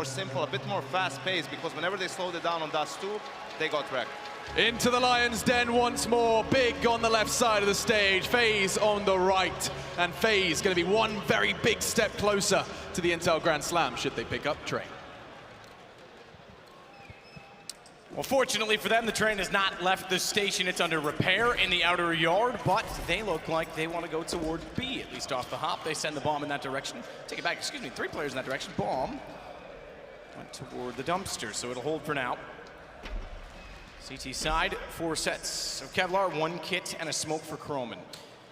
more simple, a bit more fast-paced, because whenever they slowed it down on Dust 2, they got wrecked. Into the Lion's Den once more. Big on the left side of the stage, FaZe on the right. And FaZe going to be one very big step closer to the Intel Grand Slam, should they pick up Train. Well, fortunately for them, the train has not left the station. It's under repair in the outer yard, but they look like they want to go toward B, at least off the hop. They send the bomb in that direction. Take it back, excuse me, 3 players in that direction. Bomb went toward the dumpster, so it'll hold for now. CT side, 4 sets of Kevlar, 1 kit, and a smoke for Cologne.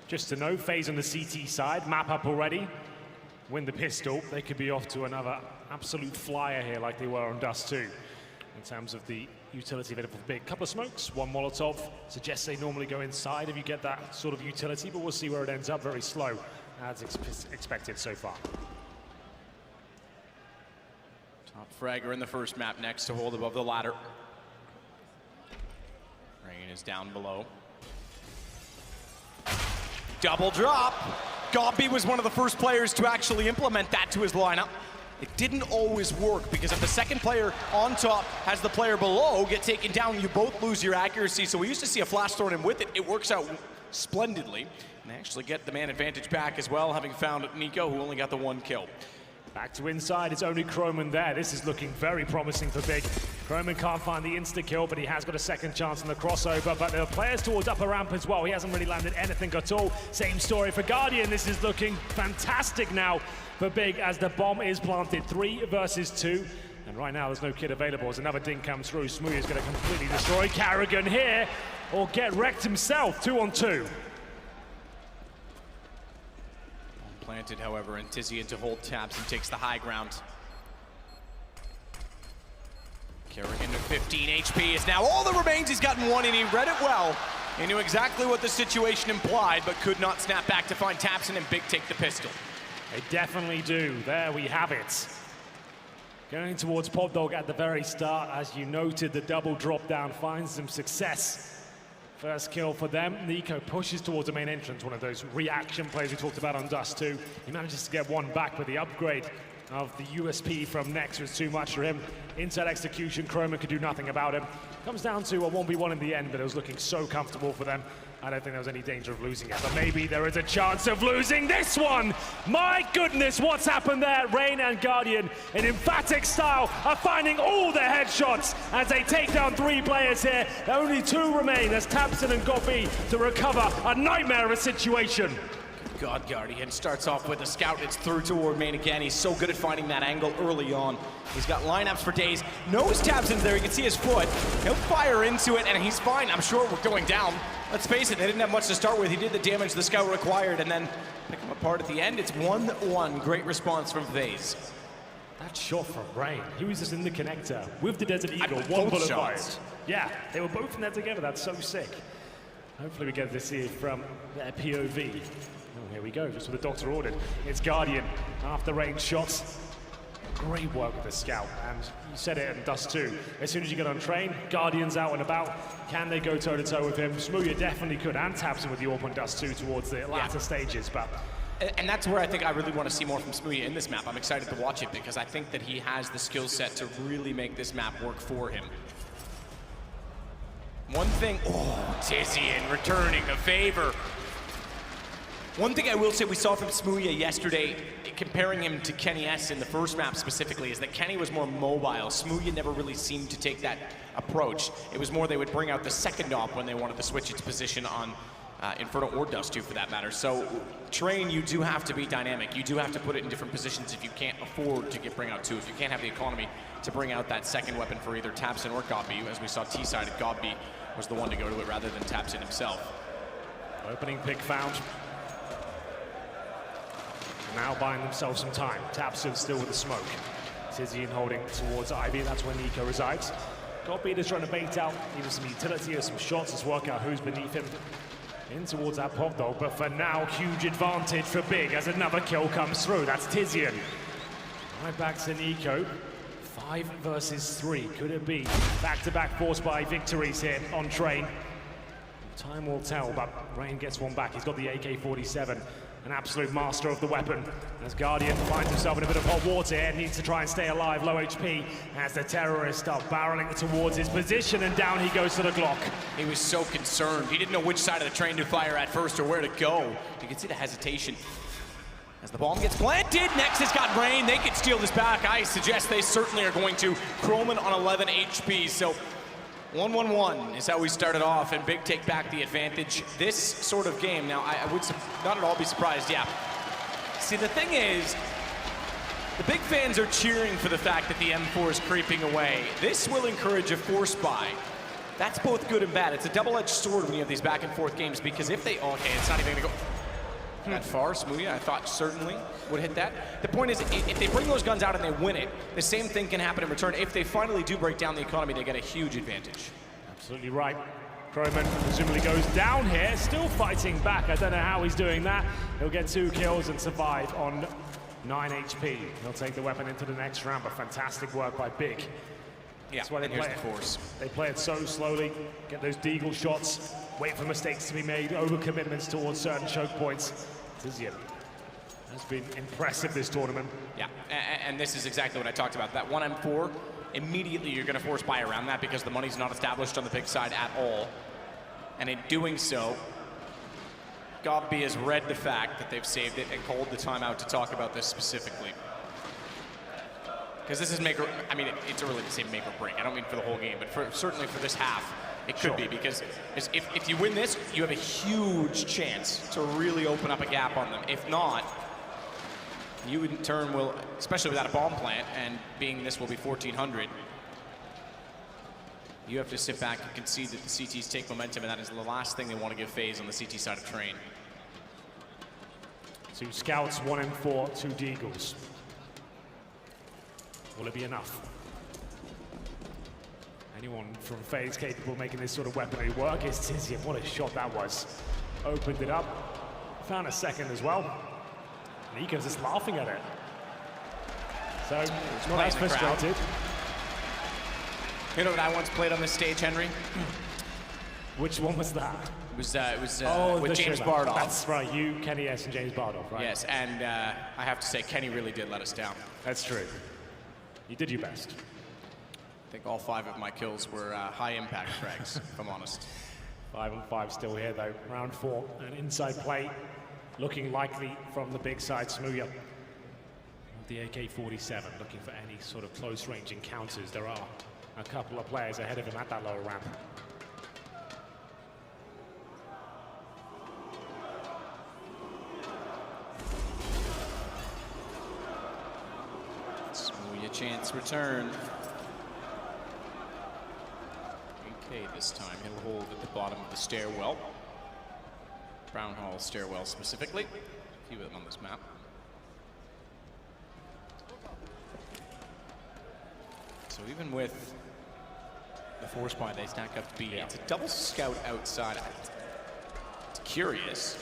Just to know, FaZe on the CT side, map up already. Win the pistol, they could be off to another absolute flyer here like they were on Dust 2. In terms of the utility available for Big. Couple of smokes, 1 Molotov. Suggests they normally go inside if you get that sort of utility, but we'll see where it ends up. Very slow, as expected so far. Top fragger in the first map next to hold above the ladder. Rain is down below. Double drop. Gobby was one of the first players to actually implement that to his lineup. It didn't always work, because if the second player on top has the player below get taken down, you both lose your accuracy. So we used to see a flash thrown in with it. It works out splendidly. And they actually get the man advantage back as well, having found Nico, who only got the 1 kill. Back to inside, it's only Cologne there. This is looking very promising for Big. Cologne can't find the insta-kill, but he has got a second chance on the crossover. But there are players towards upper ramp as well. He hasn't really landed anything at all. Same story for Guardian. This is looking fantastic now for Big as the bomb is planted. 3 versus 2. And right now there's no kid available as another ding comes through. Smoothie is going to completely destroy Carrigan here, or get wrecked himself. 2 on 2. Planted, however, and Tizian to hold tabs and takes the high ground. Carrigan to 15 HP is now all that remains. He's gotten 1 and he read it well. He knew exactly what the situation implied, but could not snap back to find Tapson and Big take the pistol. They definitely do. There we have it. Going towards Pod Dog at the very start. As you noted, the double drop down finds some success. First kill for them. Nico pushes towards the main entrance, one of those reaction plays we talked about on Dust 2. He manages to get 1 back, but the upgrade of the USP from Nex was too much for him. Inside execution, Chroma could do nothing about him. Comes down to a 1v1 in the end, but it was looking so comfortable for them. I don't think there was any danger of losing it, but maybe there is a chance of losing this one. My goodness, what's happened there? Rain and Guardian, in emphatic style, are finding all their headshots as they take down 3 players here. Only 2 remain as Tapson and Gobby to recover a nightmare of a situation. God, Guardian starts off with a scout. It's through toward main again. He's so good at finding that angle early on. He's got lineups for days. Knows Tapson's there. You can see his foot. He'll fire into it, and he's fine. I'm sure we're going down. Let's face it, they didn't have much to start with. He did the damage the scout required, and then pick him apart at the end. It's 1-1. Great response from FaZe. That shot from Rain. He was just in the connector with the Desert Eagle. 1 bullet fired. Yeah, they were both in there together. That's so sick. Hopefully we get to see it from their POV. Oh, here we go, just what the doctor ordered. It's Guardian after range shots. Great work with the scout, and you said it in Dust 2. As soon as you get on train, Guardian's out and about. Can they go toe-to-toe with him? Smoothie definitely could, and Tapson with the AWP on Dust 2 towards the latter stages, but... And that's where I think I really want to see more from Smoothie in this map. I'm excited to watch it because I think that he has the skill set to really make this map work for him. One thing, Tizian returning the favor. One thing I will say we saw from Smoothie yesterday, comparing him to Kenny S in the first map specifically, is that Kenny was more mobile. Smoothie never really seemed to take that approach. It was more they would bring out the second op when they wanted to switch its position on Inferno or Dust 2 for that matter. So Train, you do have to be dynamic. You do have to put it in different positions if you can't afford to bring out 2. If you can't have the economy to bring out that second weapon for either Tapson or Gobby. As we saw T-sided, Gobby was the one to go to it rather than Tapson himself. Opening pick found. Now buying themselves some time. Tapson still with the smoke. Tizian holding towards Ivy. That's where Nico resides. Gobby is trying to bait out either some utility or some shots. Let's work out who's beneath him. In towards that pop dog, but for now, huge advantage for Big as another kill comes through. That's Tizian. Right back to Nico. 5 versus 3. Could it be back-to-back force by victories here on Train? Time will tell, but Rain gets one back. He's got the AK-47. an absolute master of the weapon. As Guardian finds himself in a bit of hot water here, needs to try and stay alive, low HP, as the terrorists start barreling towards his position, and down he goes to the Glock. He was so concerned. He didn't know which side of the train to fire at first or where to go. You can see the hesitation. As the bomb gets planted, next has got Rain. They could steal this back. I suggest they certainly are going to. Croman on 11 HP, so 1-1-1 is how we started off, and Big take back the advantage. This sort of game, now I would not at all be surprised, yeah. See, the thing is, the Big fans are cheering for the fact that the M4 is creeping away. This will encourage a force buy. That's both good and bad. It's a double-edged sword when you have these back and forth games, because if they, okay, it's not even gonna go that far. Smoothie, I thought certainly would hit that. The point is, if they bring those guns out and they win it, the same thing can happen in return. If they finally do break down the economy, they get a huge advantage. Absolutely right. Croman presumably goes down here, still fighting back. I don't know how he's doing that. He'll get 2 kills and survive on 9 HP. He'll take the weapon into the next round, but fantastic work by Big. Yeah, that's why they play it. Force. They play it so slowly, get those deagle shots, wait for mistakes to be made, overcommitments towards certain choke points. Tizian has been impressive this tournament. Yeah, and this is exactly what I talked about. That 1M4, immediately you're going to force buy around that because the money's not established on the Big side at all. And in doing so, Gobby has read the fact that they've saved it and called the timeout to talk about this specifically. Because this is make or, I mean, it's early to say make or break. I don't mean for the whole game, but certainly for this half, it could be, because if you win this, you have a huge chance to really open up a gap on them. If not, you in turn will, especially without a bomb plant, and being this will be 1,400, you have to sit back and concede that the CTs take momentum, and that is the last thing they want to give FaZe on the CT side of train. 2 scouts, 1M4, 2 deagles. Will it be enough? Anyone from FaZe capable of making this sort of weaponry work is Tizian. What a shot that was. Opened it up, found a second as well. Nico's just laughing at it. So, it's not as frustrated. You know what I once played on this stage, Henry? Which one was that? It was with James Bardolph. That's right, you, Kenny S, and James Bardolph, right? Yes, and I have to say, Kenny really did let us down. That's true. You did your best. I think all 5 of my kills were high-impact frags, if I'm honest. 5-on-5 still here, though. Round 4, an inside play looking likely from the Big side. Smoothie with the AK-47, looking for any sort of close-range encounters. There are a couple of players ahead of him at that lower ramp. Smoothie, chance return. Okay, this time he'll hold at the bottom of the stairwell. Brown Hall stairwell specifically. A few of them on this map. So even with the force buy, they stack up to be. It's a double scout outside. It's curious.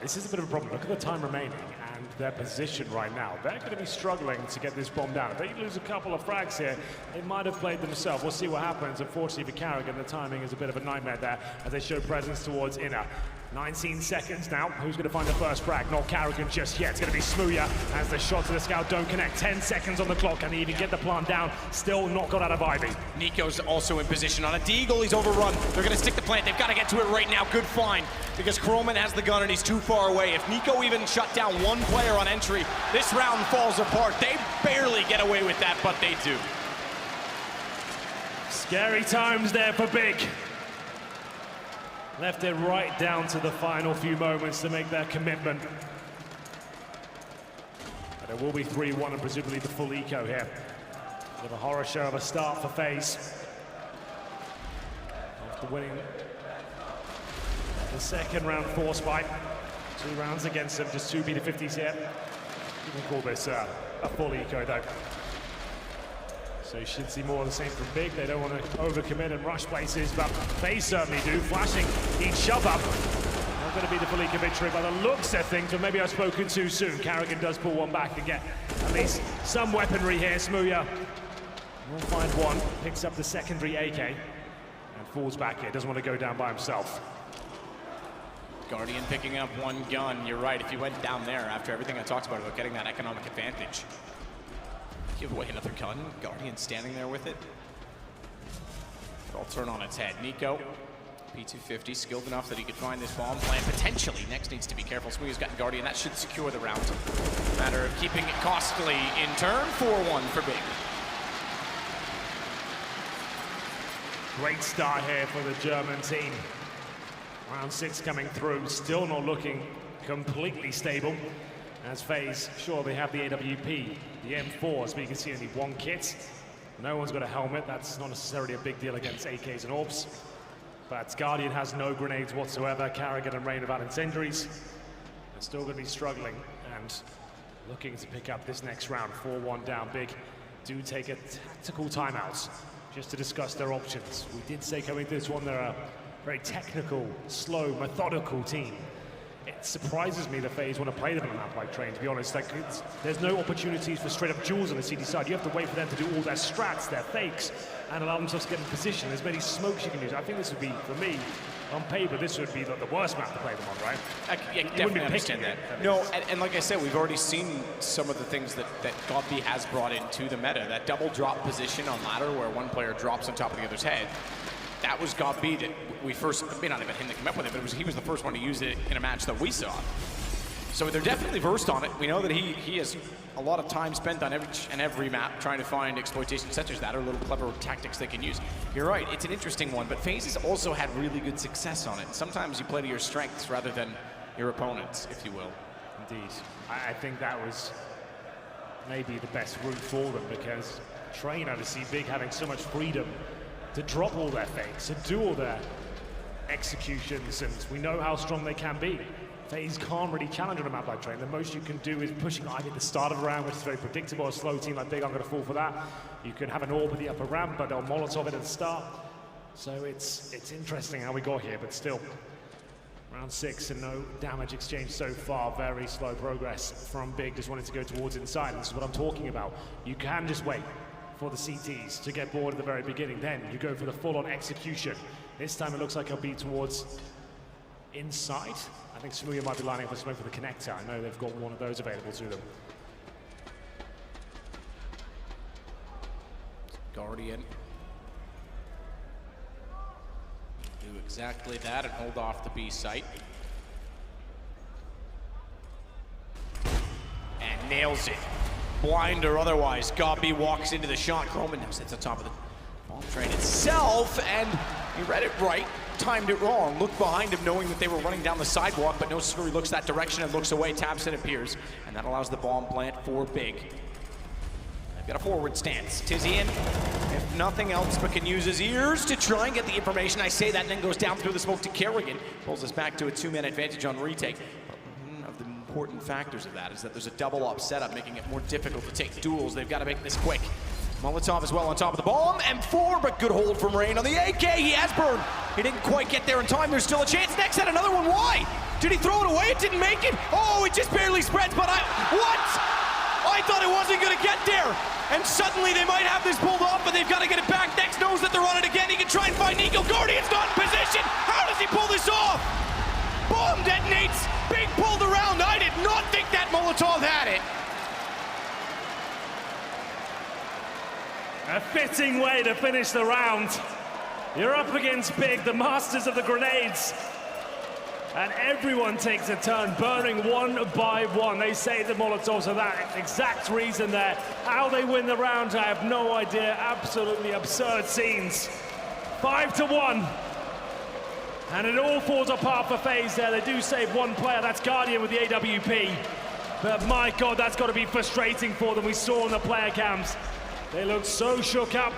This is a bit of a problem. Look at the time remaining and their position right now. They're going to be struggling to get this bomb down. If they lose a couple of frags here, they might have played themselves. We'll see what happens. Unfortunately for Carrigan, the timing is a bit of a nightmare there as they show presence towards inner. 19 seconds now. Who's going to find the first frag? Not Carrigan just yet. It's going to be Smoothie as the shots of the scout don't connect. 10 seconds on the clock. Can he even get the plant down? Still not got out of Ivy. Nico's also in position on a deagle. He's overrun. They're going to stick the plant. They've got to get to it right now. Good find, because Croman has the gun and he's too far away. If Nico even shut down one player on entry, this round falls apart. They barely get away with that, but they do. Scary times there for Big. Left it right down to the final few moments to make their commitment. But it will be 3-1 and presumably the full eco here. With a horror show of a start for FaZe. After winning the second round force fight. 2 rounds against them, just 2 B-50s here. You can call this a full eco though. So you should see more of the same from Big. They don't want to overcommit and rush places, but FaZe certainly do. Flashing each shove up. Not going to be the full eco victory by the looks of things, but maybe I've spoken too soon. Carrigan does pull one back and get at least some weaponry here. Smoothie will find one, picks up the secondary AK, and falls back here. Doesn't want to go down by himself. Guardian picking up one gun. You're right, if you went down there after everything I talked about getting that economic advantage, give away another gun. Guardian standing there with it. It'll turn on its head. Nico, P250, skilled enough that he could find this bomb plant. Potentially, next needs to be careful. Smoothie's gotten Guardian. That should secure the round. Matter of keeping it costly in turn. 4-1 for Big. Great start here for the German team. Round 6 coming through, still not looking completely stable. As FaZe, sure, they have the AWP, the M4s, but you can see only one kit. No one's got a helmet. That's not necessarily a big deal against AKs and AWPs. But Guardian has no grenades whatsoever. Carrigan and Rain without incendiaries. They're still going to be struggling and looking to pick up this next round. 4-1 down. Big do take a tactical timeout just to discuss their options. We did say coming through this one, they're a very technical, slow, methodical team. It surprises me that FaZe want to play them on a map like Train, to be honest. Like, there's no opportunities for straight-up duels on the CD side. You have to wait for them to do all their strats, their fakes, and allow themselves to get in position. There's many smokes you can use. I think this would be, for me, on paper, this would be the worst map to play them on, right? I definitely understand that. No, and like I said, we've already seen some of the things that Gopi has brought into the meta. That double drop position on ladder where one player drops on top of the other's head. That was Gopi that we first, may not even him that came up with it, but he was the first one to use it in a match that we saw. So they're definitely versed on it. We know that he has a lot of time spent on every map trying to find exploitation such as that, or little clever tactics they can use. You're right, it's an interesting one, but FaZe has also had really good success on it. Sometimes you play to your strengths rather than your opponents, if you will. Indeed. I think that was maybe the best route for them, because Train, I see Big having so much freedom to drop all their fakes, to do all their executions, and we know how strong they can be. FaZe can't really challenge on a map like Train. The most you can do is pushing ivy at the start of the round, which is very predictable. A slow team like Big aren't going to fall for that. You can have an orb at the upper ramp, but they'll Molotov it at the start. So it's interesting how we got here, but still. Round 6 and no damage exchange so far. Very slow progress from Big, just wanting to go towards inside. This is what I'm talking about. You can just wait for the CTs to get bored at the very beginning. Then you go for the full-on execution. This time it looks like he'll be towards inside. I think Smoothie might be lining up a smoke for the connector. I know they've got one of those available to them. Guardian. Do exactly that and hold off the B site. And nails it. Blind or otherwise, Gopi walks into the shot. Croman now sits on top of the bomb train itself, and he read it right, timed it wrong. Looked behind him knowing that they were running down the sidewalk, but no sooner he looks that direction and looks away, Tabson appears, and that allows the bomb plant for Big. They've got a forward stance. Tizian, if nothing else, but can use his ears to try and get the information. I say that and then goes down through the smoke to Kerrigan. Pulls us back to a 2-man advantage on retake. Of the important factors of that is that there's a double up setup, making it more difficult to take duels. They've got to make this quick. Molotov as well on top of the bomb. M4, but good hold from Rain on the AK. He has burned. He didn't quite get there in time. There's still a chance. Next had another one. Why? Did he throw it away? It didn't make it. Oh, it just barely spreads, but what? I thought it wasn't going to get there. And suddenly they might have this pulled off, but they've got to get it back. Next knows that they're on it again. He can try and find Nico. Guardian's not in position. How does he pull this off? Bomb detonates. Big pulled around. I did not think that Molotov had it. A fitting way to finish the round. You're up against Big, the masters of the grenades. And everyone takes a turn, burning one by one. They say the Molotovs are that exact reason there. How they win the round, I have no idea. Absolutely absurd scenes. 5-1. And it all falls apart for FaZe there. They do save one player, that's Guardian with the AWP. But my God, that's got to be frustrating for them. We saw on the player cams. They look so shook up,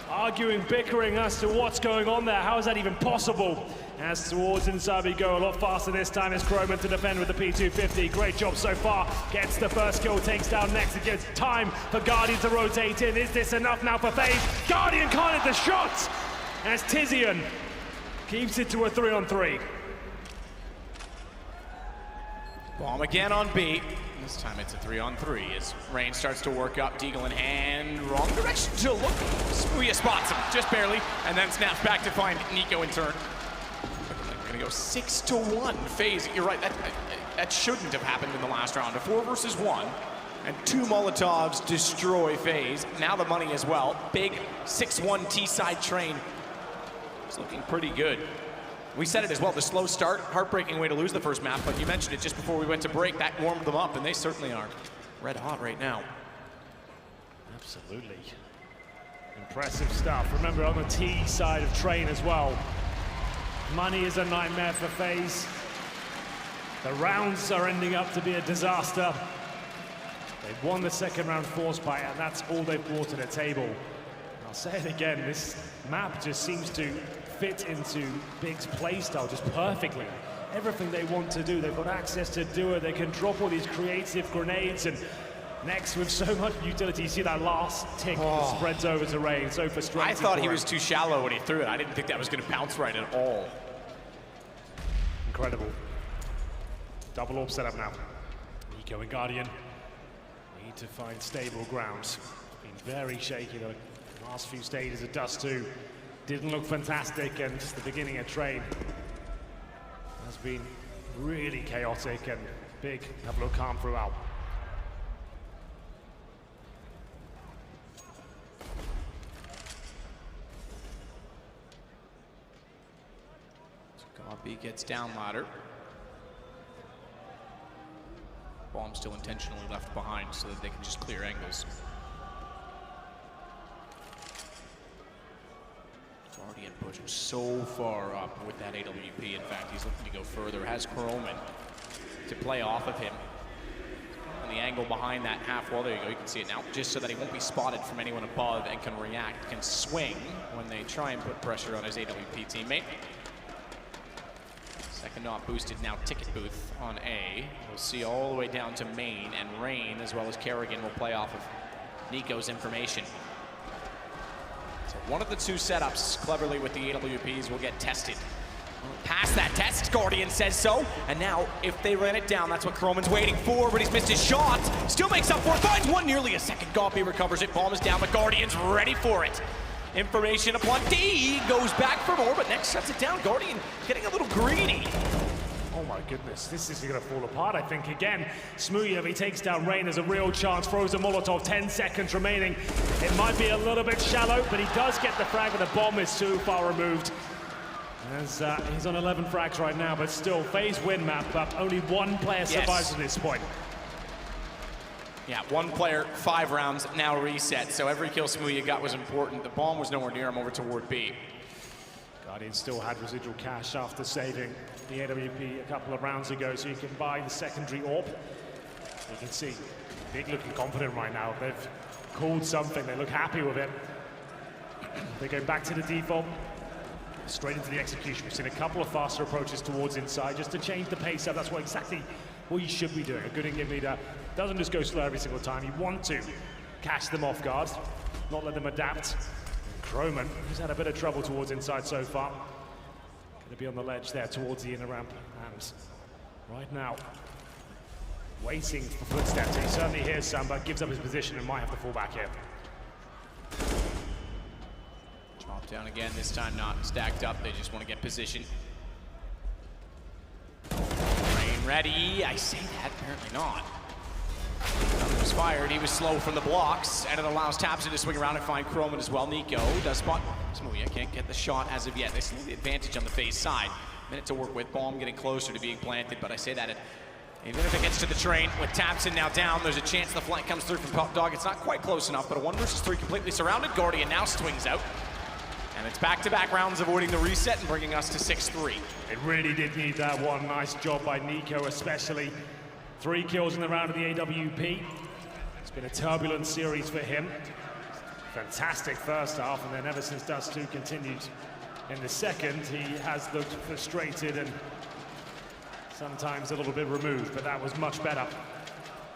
arguing, bickering as to what's going on there. How is that even possible? As towards inside we go, a lot faster this time is Croman to defend with the P250. Great job so far. Gets the first kill, takes down next. It gives time for Guardian to rotate in. Is this enough now for FaZe? Guardian can't hit the shot! As Tizian keeps it to a 3-on-3. Bomb again on B. This time it's a 3-on-3 as Rain starts to work up. Deagle in hand, wrong direction to look. Smoothie spots him, just barely, and then snaps back to find Nico in turn. We're gonna go 6-1. FaZe, you're right, that shouldn't have happened in the last round. A 4 versus 1, and 2 Molotovs destroy FaZe. Now the money as well. Big 6-1 T-side train. It's looking pretty good. We said it as well, the slow start, heartbreaking way to lose the first map, but you mentioned it just before we went to break, that warmed them up, and they certainly are red hot right now. Absolutely. Impressive stuff. Remember, on the T side of train as well, money is a nightmare for FaZe. The rounds are ending up to be a disaster. They've won the second round force fight, and that's all they've brought to the table. I'll say it again, this map just seems to fit into Big's playstyle just perfectly. Everything they want to do, they've got access to do it. They can drop all these creative grenades, and next with so much utility, you see that last tick that spreads over to Rain. So frustrating. I thought he was too shallow when he threw it. I didn't think that was going to bounce right at all. Incredible. Double orb setup now. Nico and Guardian need to find stable ground. Been very shaky though. The last few stages of Dust 2 didn't look fantastic, and the beginning of Train has been really chaotic, and Big have looked calm throughout. Gobby gets down ladder. Bomb still intentionally left behind so that they can just clear angles. Guardian pushing so far up with that AWP. In fact, he's looking to go further. Has Cologne to play off of him. And the angle behind that half wall, there you go, you can see it now, just so that he won't be spotted from anyone above and can react, can swing when they try and put pressure on his AWP teammate. Second not boosted now, Ticket Booth on A. We'll see all the way down to main, and Rain, as well as Kerrigan, will play off of Nico's information. So one of the two setups, cleverly with the AWPs, will get tested. Past that test, Guardian says so, and now if they ran it down, that's what Kroman's waiting for, but he's missed his shot. Still makes up for it, finds one, nearly a second. Gobby recovers it, bomb is down, but Guardian's ready for it. Information upon D, goes back for more, but next shuts it down. Guardian getting a little greedy. Oh my goodness, this is gonna fall apart, I think. Again, Smooya, if he takes down Rain, there's a real chance. Throws a Molotov, 10 seconds remaining. It might be a little bit shallow, but he does get the frag, but the bomb is too far removed. As he's on 11 frags right now, but still, FaZe win map, but only one player survives at this point. Yeah, one player, 5 rounds, now reset. So every kill Smooya got was important. The bomb was nowhere near him over toward B. Guardian still had residual cash after saving the AWP a couple of rounds ago, so you can buy the secondary orb. You can see Big looking confident right now. They've called something, they look happy with it. They go back to the default, straight into the execution. We've seen a couple of faster approaches towards inside just to change the pace up. That's what exactly what you should be doing. A good in-game leader doesn't just go slow every single time. You want to catch them off guard, not let them adapt. Kroman, who's had a bit of trouble towards inside so far. Going to be on the ledge there towards the inner ramp. And right now, waiting for footsteps. He certainly hears some, but gives up his position and might have to fall back here. Drop down again, this time not stacked up. They just want to get position. Rain ready. I say that, apparently not. Nothing was fired. He was slow from the blocks, and it allows Tapson to swing around and find Kroman as well. Nico does spot Smooya, can't get the shot as of yet. They still have the advantage on the FaZe side. Minute to work with, bomb getting closer to being planted, but I say that even if it gets to the train, with Tapson now down, there's a chance the flank comes through from Pop Dog. It's not quite close enough, but a 1 versus 3 completely surrounded. Guardian now swings out. And it's back-to-back rounds avoiding the reset and bringing us to 6-3. It really did need that one. Nice job by Nico, especially. 3 kills in the round of the AWP. It's been a turbulent series for him. Fantastic first half, and then ever since Dust 2 continued in the second, he has looked frustrated and sometimes a little bit removed, but that was much better.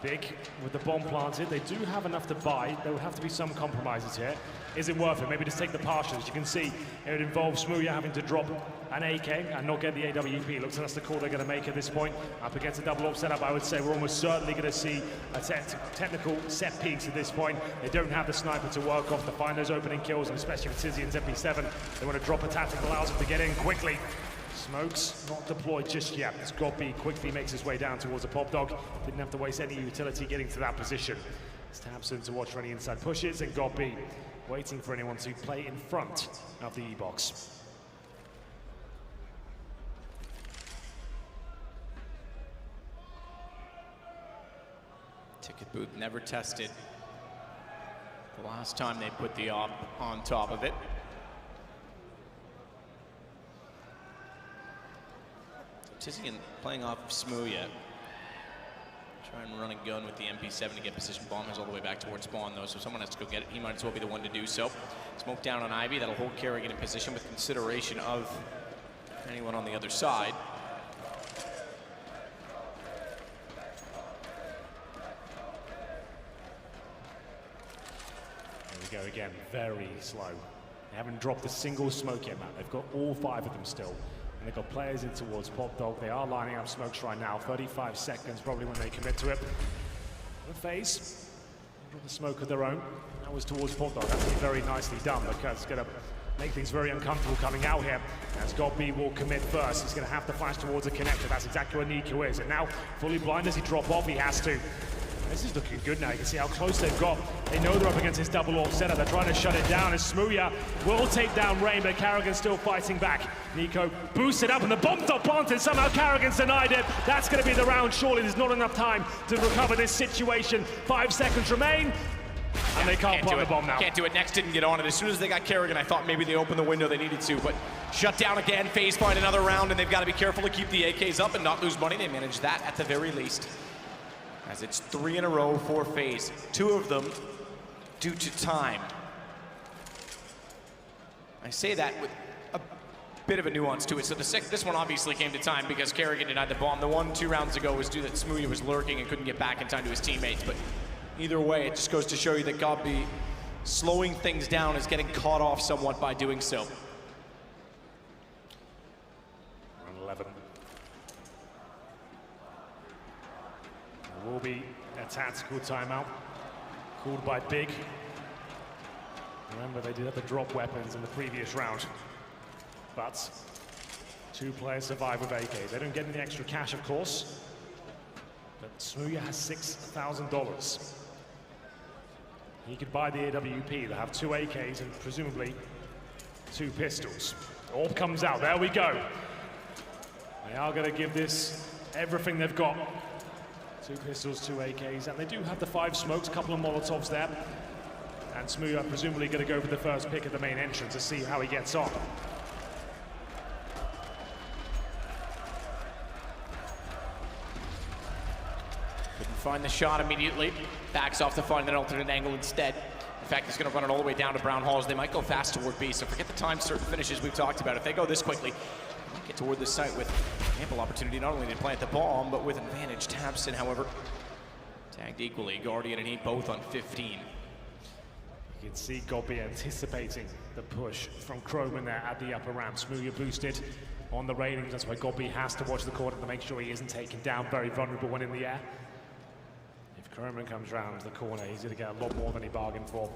Big with the bomb planted. They do have enough to buy. There would have to be some compromises here. Is it worth it? Maybe just take the partials. You can see it would involve Smooya having to drop an AK and not get the AWP. Looks like that's the call they're going to make at this point. Up against a double orb setup, I would say we're almost certainly going to see a technical set piece at this point. They don't have the sniper to work off to find those opening kills, and especially with Tizian's MP7, they want to drop a tactic that allows them to get in quickly. Smokes not deployed just yet, as Godby quickly makes his way down towards the pop dog. Didn't have to waste any utility getting to that position. It's Tabson to watch for any inside pushes, and Godby waiting for anyone to play in front of the E-box. Ticket booth never tested the last time they put the op on top of it. Tizian playing off Smooya. Try and run a gun with the MP7 to get position. Bomb is all the way back towards spawn though, so someone has to go get it. He might as well be the one to do so. Smoke down on Ivy, that'll hold Kerrigan in position with consideration of anyone on the other side. There we go again, very slow. They haven't dropped a single smoke yet, man. They've got all 5 of them still. And they've got players in towards Pop Dog. They are lining up smokes right now. 35 seconds probably when they commit to it. The FaZe drop the smoke of their own. That was towards Pop Dog. That's very nicely done because it's going to make things very uncomfortable coming out here. As Godby will commit first. He's going to have to flash towards a connector. That's exactly what Nico is. And now, fully blind as he drop off, he has to. This is looking good now. You can see how close they've got. They know they're up against his double AWP setup. They're trying to shut it down as Smooya will take down Rain, but Kerrigan's still fighting back. Nico boosts it up and the bomb top planted. Somehow Kerrigan's denied it. That's going to be the round. Surely there's not enough time to recover this situation. 5 seconds remain. And they can't plant the bomb now. Can't do it. Next didn't get on it. As soon as they got Kerrigan, I thought maybe they opened the window they needed to, but shut down again. FaZe find another round, and they've got to be careful to keep the AKs up and not lose money. They managed that at the very least. As it's 3 in a row for FaZe, 2 of them due to time. I say that with a bit of a nuance to it. So this one obviously came to time because Kerrigan denied the bomb. The one 2 rounds ago was due that Smooya was lurking and couldn't get back in time to his teammates. But either way, it just goes to show you that Godby slowing things down is getting caught off somewhat by doing so. Round 11. Will be a tactical timeout called by Big. Remember, they did have the drop weapons in the previous round, but 2 players survive with AKs. They don't get any extra cash, of course, but Smooya has $6,000. He could buy the AWP. They have 2 AKs and presumably 2 pistols. AWP comes out. There we go. They are going to give this everything they've got. 2 pistols, 2 AKs, and they do have the 5 smokes, a couple of Molotovs there. And Smooya presumably going to go for the first pick at the main entrance to see how he gets on. Couldn't find the shot immediately. Backs off to find an alternate angle instead. In fact, he's going to run it all the way down to Brown Halls. They might go fast toward B, so forget the time certain finishes we've talked about. If they go this quickly, get toward the site with ample opportunity not only to plant the bomb, but with advantage. Tabson, however, tagged equally. Guardian and he both on 15. You can see Godby anticipating the push from Croman there at the upper ramp. Smooya boosted on the railings. That's why Godby has to watch the corner to make sure he isn't taken down. Very vulnerable when in the air. If Croman comes round the corner, he's going to get a lot more than he bargained for.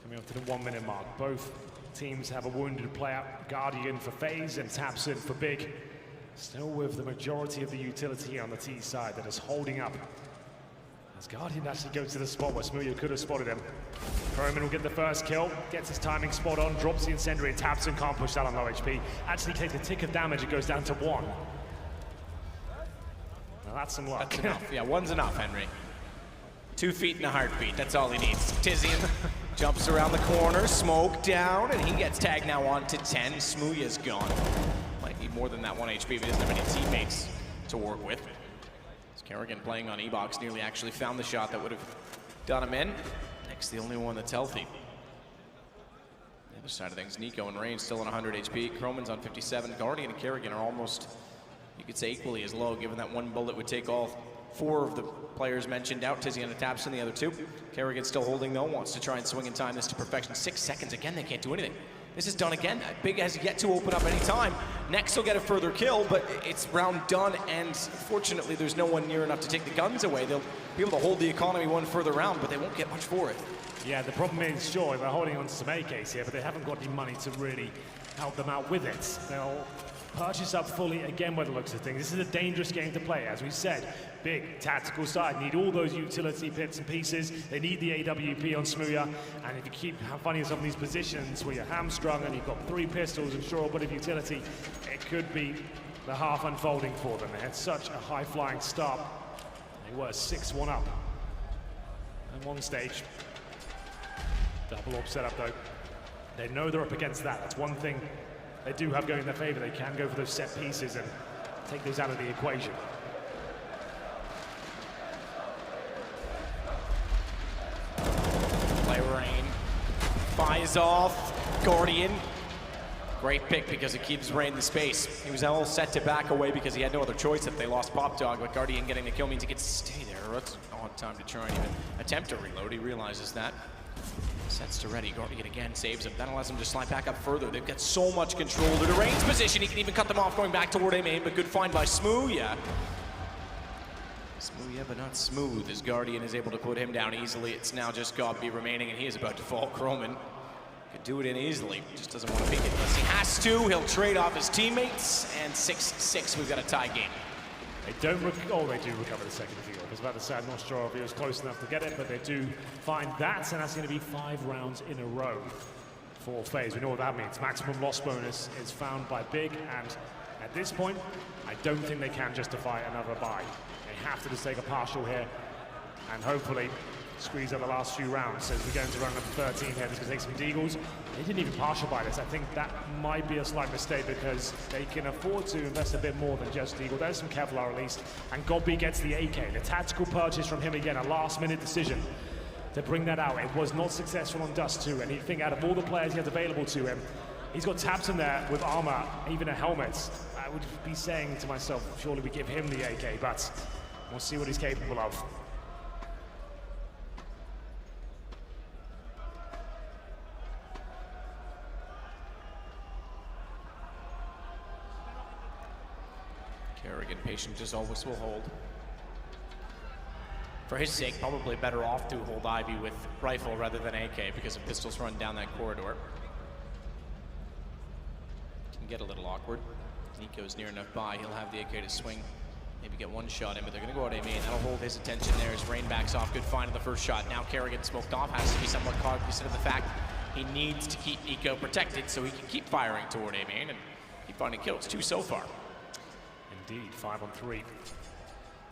Coming up to the 1-minute mark. Both teams have a wounded player. Guardian for FaZe and Tabson for Big. Still with the majority of the utility on the T side that is holding up. As Guardian actually goes to the spot where Smooya could have spotted him. Croman will get the first kill, gets his timing spot on, drops the incendiary. Tabson can't push that on low HP. Actually takes a tick of damage, it goes down to 1. Now that's some luck. That's enough. Yeah, 1's enough, Henry. 2 feet and a heartbeat, that's all he needs. Tizian jumps around the corner, smoke down, and he gets tagged now on to 10. Smooya's gone. Might need more than that 1 HP, but he doesn't have any teammates to work with. Kerrigan playing on E-box nearly actually found the shot that would have done him in. Next, the only one that's healthy. The other side of things, Nico and Rain still on 100 HP. Croman's on 57. Guardian and Kerrigan are almost, you could say, equally as low, given that 1 bullet would take all 4 of the players mentioned out. Tizian and Tabson, the other 2. Kerrigan still holding though, wants to try and swing and time this to perfection. 6 seconds, again, they can't do anything. This is done again. Big has yet to open up any time. Next will get a further kill, but it's round done, and fortunately there's no one near enough to take the guns away. They'll be able to hold the economy 1 further round, but they won't get much for it. Yeah, the problem is, sure, they're holding on to some AKs here, but they haven't got any money to really help them out with it. They'll purchase up fully again by the looks of things. This is a dangerous game to play, as we said. Big tactical side, need all those utility bits and pieces. They need the AWP on Smooya, and if you keep finding yourself in these positions where you're hamstrung and you've got 3 pistols and sure a bit of utility, it could be the half unfolding for them. They had such a high-flying start. They were 6-1 up at one stage. Double orb setup though. They know they're up against that. That's one thing they do have going in their favor. They can go for those set pieces and take those out of the equation. Play Rain. Fires off. Guardian. Great pick because it gives Rain the space. He was all set to back away because he had no other choice if they lost Pop Dog, but Guardian getting the kill means he gets to stay there. That's an odd time to try and even attempt to reload. He realizes that. Sets to ready. Guardian again saves him. That allows him to slide back up further. They've got so much control. The Rain's position, he can even cut them off going back toward A-main, but good find by Smooya. Smooya, but not smooth, as Guardian is able to put him down easily. It's now just God B remaining, and he is about to fall. Croman could do it in easily. Just doesn't want to peek it unless he has to. He'll trade off his teammates, and 6-6, we've got a tie game. They don't they do recover the second field. I was about to say, I'm not sure if he was close enough to get it, but they do find that, and that's going to be 5 rounds in a row for FaZe. We know what that means. Maximum loss bonus is found by Big, and at this point, I don't think they can justify another buy. They have to just take a partial here, and hopefully squeeze out the last few rounds. As we go into round number 13 here, this is going to take some deagles. They didn't even partial buy this. I think that might be a slight mistake because they can afford to invest a bit more than just deagle. There's some Kevlar released, and Godby gets the AK. The tactical purchase from him again, a last-minute decision to bring that out. It was not successful on Dust 2, and you think out of all the players he has available to him, he's got Tabs in there with armor, even a helmet. I would be saying to myself, surely we give him the AK, but we'll see what he's capable of. Kerrigan, patient as always, will hold. For his sake, probably better off to hold Ivy with rifle rather than AK because of pistols run down that corridor. Can get a little awkward. Nico's near enough by, he'll have the AK to swing. Maybe get one shot in, but they're gonna go out A-main. That'll hold his attention there as Rain backs off. Good find on the first shot. Now Kerrigan smoked off, has to be somewhat cognizant of the fact he needs to keep Nico protected so he can keep firing toward A-main and keep finding kills. 2 so far. Indeed, 5 on 3.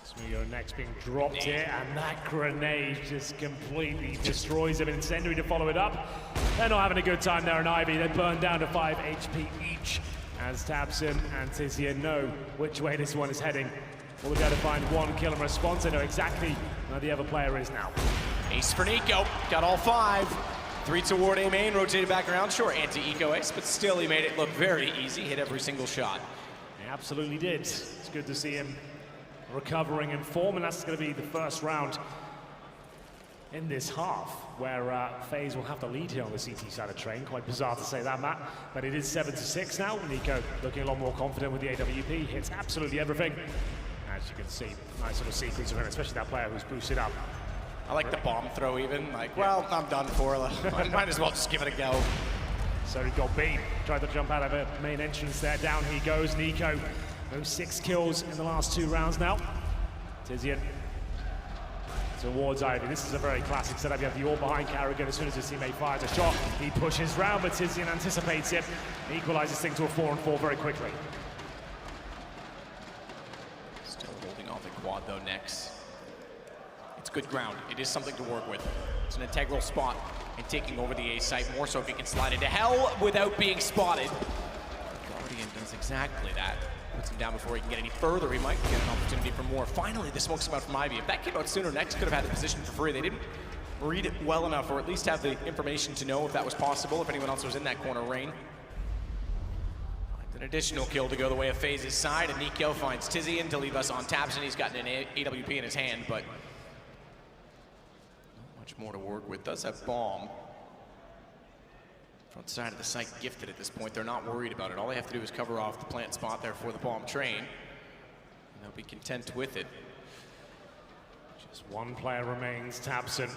Smooya next being dropped here, and that grenade just completely destroys him. Incendiary to follow it up. They're not having a good time there in Ivy. They burn down to 5 HP each as Tabson and Tizian know which way this one is heading. We'll be able to find one kill and response. They know exactly where the other player is now. Ace for Nico, got all 5. 3 toward A-main, rotated back around. Sure, anti-eco ace, but still he made it look very easy. Hit every single shot. He absolutely did. It's good to see him recovering in form, and that's going to be the first round in this half, where FaZe will have the lead here on the CT side of train. Quite bizarre to say that, Matt, but it is 7-6 now. Nico looking a lot more confident with the AWP, hits absolutely everything. As you can see, nice little sequence of him, especially that player who's boosted up. I like the bomb throw even, like, well, I'm done for it. I might as well just give it a go. So he got beat, tried to jump out of a main entrance there, down he goes. Nico, those 6 kills in the last 2 rounds now. Tizian towards Ivy. This is a very classic setup. You have the all behind Kerrigan. As soon as his teammate fires a shot, he pushes round, but Tizian anticipates it. He equalizes things to a 4-on-4 very quickly. Still holding off the quad though next. It's good ground. It is something to work with. It's an integral spot in taking over the A site, more so if he can slide into hell without being spotted. Guardian does exactly that. Puts him down before he can get any further. He might get an opportunity for more. Finally, the smoke's come out from Ivy. If that came out sooner, Next could have had the position for free. They didn't read it well enough, or at least have the information to know if that was possible, if anyone else was in that corner. Rain. An additional kill to go the way of FaZe's side, and Nico finds Tizian to leave us on taps, and he's got an AWP in his hand, but not much more to work with. Does have bomb. Front side of the site gifted at this point. They're not worried about it. All they have to do is cover off the plant spot there for the bomb train, and they'll be content with it. Just one player remains, Tabson.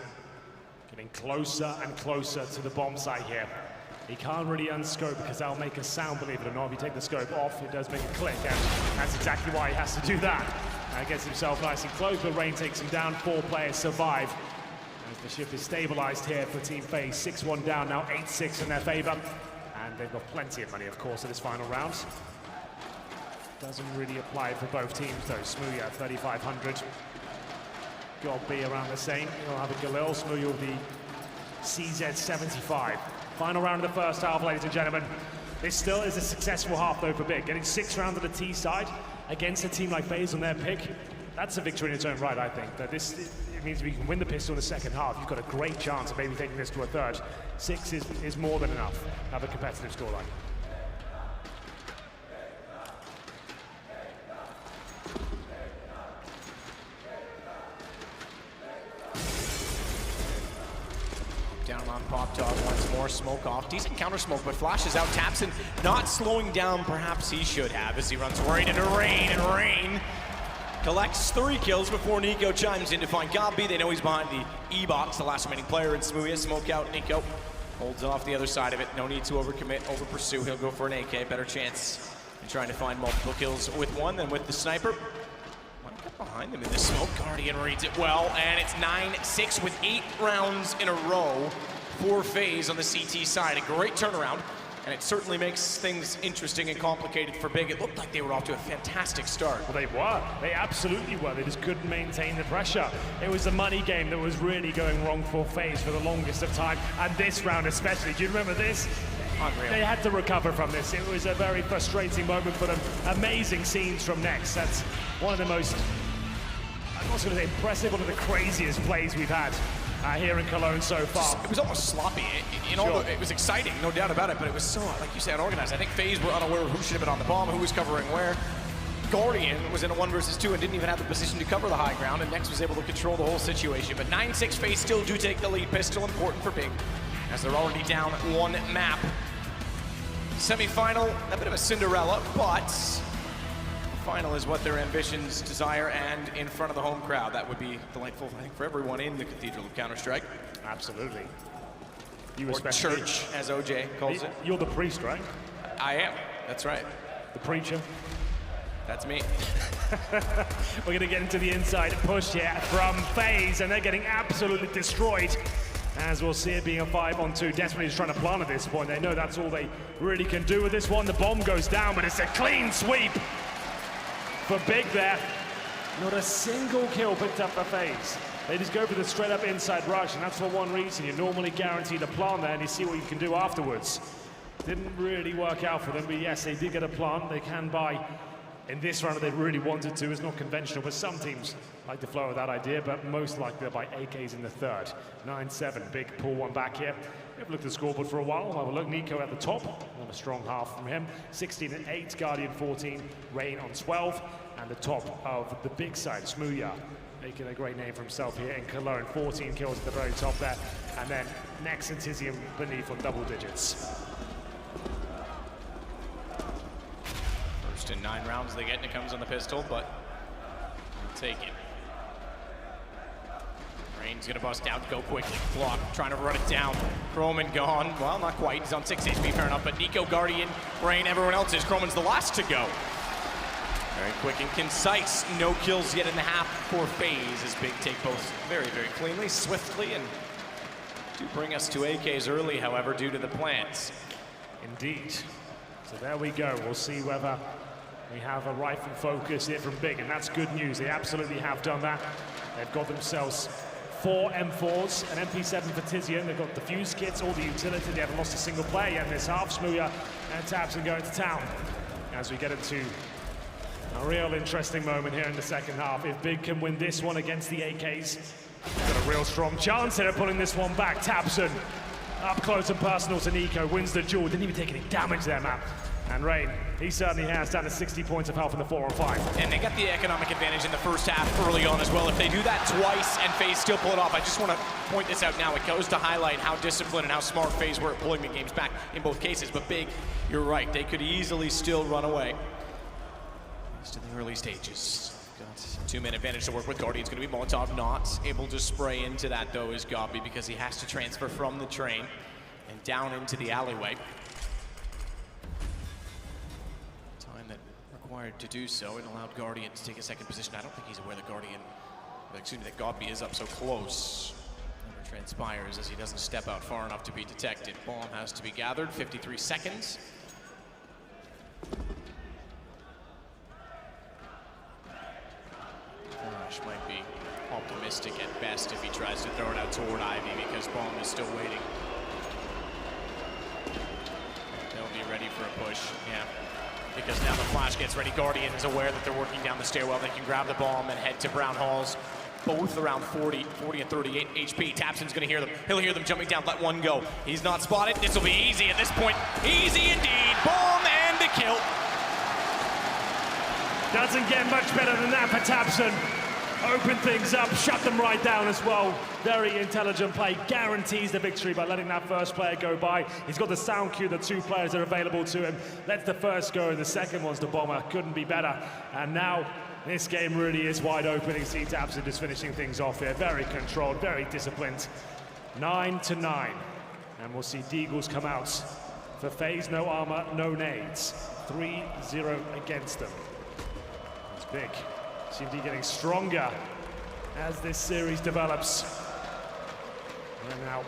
Getting closer and closer to the bomb site here. He can't really unscope because that'll make a sound, believe it or not. If you take the scope off, it does make a click, and that's exactly why he has to do that. Gets himself nice and close, but Rain takes him down. 4 players survive. As the shift is stabilized here for Team FaZe. 6-1 down, now 8-6 in their favor. And they've got plenty of money, of course, in this final round. Doesn't really apply for both teams, though. Smooya at 3,500. Got B around the same. You'll have a Galil. Smooya with the CZ 75. Final round of the first half, ladies and gentlemen. This still is a successful half, though, for Big. Getting 6 rounds of the T side against a team like FaZe on their pick, that's a victory in its own right, I think. That it means we can win the pistol in the second half. You've got a great chance of maybe taking this to a third. 6 is more than enough to have a competitive scoreline. Down on Pop Dog once more, smoke off. Decent counter smoke, but flashes out. Tapson not slowing down, perhaps he should have, as he runs right into Rain, and Rain collects 3 kills before Nico chimes in to find Gabi. They know he's behind the E-box, the last remaining player in Smooya. Smoke out, Nico holds off the other side of it. No need to overcommit, over-pursue. He'll go for an AK, better chance in trying to find multiple kills with one than with the sniper. One get behind him in the smoke. Guardian reads it well, and it's 9-6 with 8 rounds in a row for FaZe on the CT side. A great turnaround, and it certainly makes things interesting and complicated for Big. It looked like they were off to a fantastic start. Well, they were. They absolutely were. They just couldn't maintain the pressure. It was the money game that was really going wrong for FaZe for the longest of time, and this round especially. Do you remember this? Unreal. They had to recover from this. It was a very frustrating moment for them. Amazing scenes from Next. That's one of the most, I'm also going to say impressive, one of the craziest plays we've had here in Cologne so far. It was almost sloppy. It was exciting, no doubt about it, but it was so, like you said, unorganized. I think FaZe were unaware of who should have been on the bomb, who was covering where. Guardian was in a 1 versus 2 and didn't even have the position to cover the high ground, and Next was able to control the whole situation. But 9-6, FaZe still do take the lead. Pistol important for Big, as they're already down 1 map. Semi-final, a bit of a Cinderella, but final is what their ambitions desire, and in front of the home crowd. That would be delightful, I think, for everyone in the Cathedral of Counter-Strike. Absolutely. You or church, as OJ calls it. You're the priest, right? I am, that's right. The preacher. That's me. We're going to get into the inside push here from FaZe, and they're getting absolutely destroyed. As we'll see it being a 5-on-2. Desperately just trying to plant at this point. They know that's all they really can do with this one. The bomb goes down, but it's a clean sweep for Big there. Not a single kill picked up for FaZe. They just go for the straight up inside rush, and that's for one reason. You're normally guaranteed a plant there, and you see what you can do afterwards. Didn't really work out for them, but yes, they did get a plant. They can buy in this round if they really wanted to. It's not conventional, but some teams like to flow with that idea, but most likely they'll buy AKs in the third. 9-7, Big pull one back here. We've looked at the scoreboard for a while. We'll have a look. Nico at the top, on a strong half from him. 16-8, Guardian 14, Rain on 12, and the top of the Big side, Smooya, making a great name for himself here in Cologne. 14 kills at the very top there, and then Next and Tizium beneath on double digits. First in 9 rounds they get, and it comes on the pistol, but we'll take it. Rain's gonna bust out, go quickly. Block, trying to run it down. Croman gone. Well, not quite. He's on 6 HP, fair enough. But Nico, Guardian, Rain, everyone else is. Croman's the last to go. Very quick and concise. No kills yet in the half for FaZe, as Big take both very, very cleanly, swiftly, and do bring us to AKs early, however, due to the plants. Indeed. So there we go. We'll see whether we have a rifle focus here from Big, and that's good news. They absolutely have done that. They've got themselves 4 M4s, an MP7 for Tizian. They've got defuse kits, all the utility. They haven't lost a single player yet in this half. Smooya and Tapson going to town as we get into a real interesting moment here in the second half. If Big can win this one against the AKs, they've got a real strong chance here of pulling this one back. Tapson up close and personal to Nico, wins the duel. Didn't even take any damage there, man. And Rain, he certainly has, down to 60 points of health in the 4-on-5. And they got the economic advantage in the first half early on as well. If they do that twice and FaZe still pull it off, I just want to point this out now. It goes to highlight how disciplined and how smart FaZe were at pulling the games back in both cases. But Big, you're right, they could easily still run away. Just in the early stages. got 2-man advantage to work with. Guardian's going to be Molotov, not able to spray into that though is Gobby because he has to transfer from the train and down into the alleyway. Time that required to do so, it allowed Guardian to take a second position. I don't think he's aware that that Gobby is up so close. Never transpires as he doesn't step out far enough to be detected. Bomb has to be gathered, 53 seconds. Might be optimistic at best if he tries to throw it out toward Ivy because Bomb is still waiting. They'll be ready for a push, yeah. Because now the flash gets ready. Guardian is aware that they're working down the stairwell. They can grab the bomb and head to Brown Halls. Both around 40 and 38 HP. Tapson's gonna hear them. He'll hear them jumping down, let one go. He's not spotted. This will be easy at this point. Easy indeed. Bomb and the kill. Doesn't get much better than that for Tapson. Open things up, shut them right down as well. Very intelligent play, guarantees the victory by letting that first player go by. He's got the sound cue, the 2 players that are available to him. Lets the first go and the second one's the bomber. Couldn't be better. And now this game really is wide open. You see Tapson just finishing things off here. Very controlled, very disciplined. 9-9. And we'll see Deagles come out for FaZe. No armor, no nades. 3-0 against them. That's big. Seem to be getting stronger as this series develops. And now,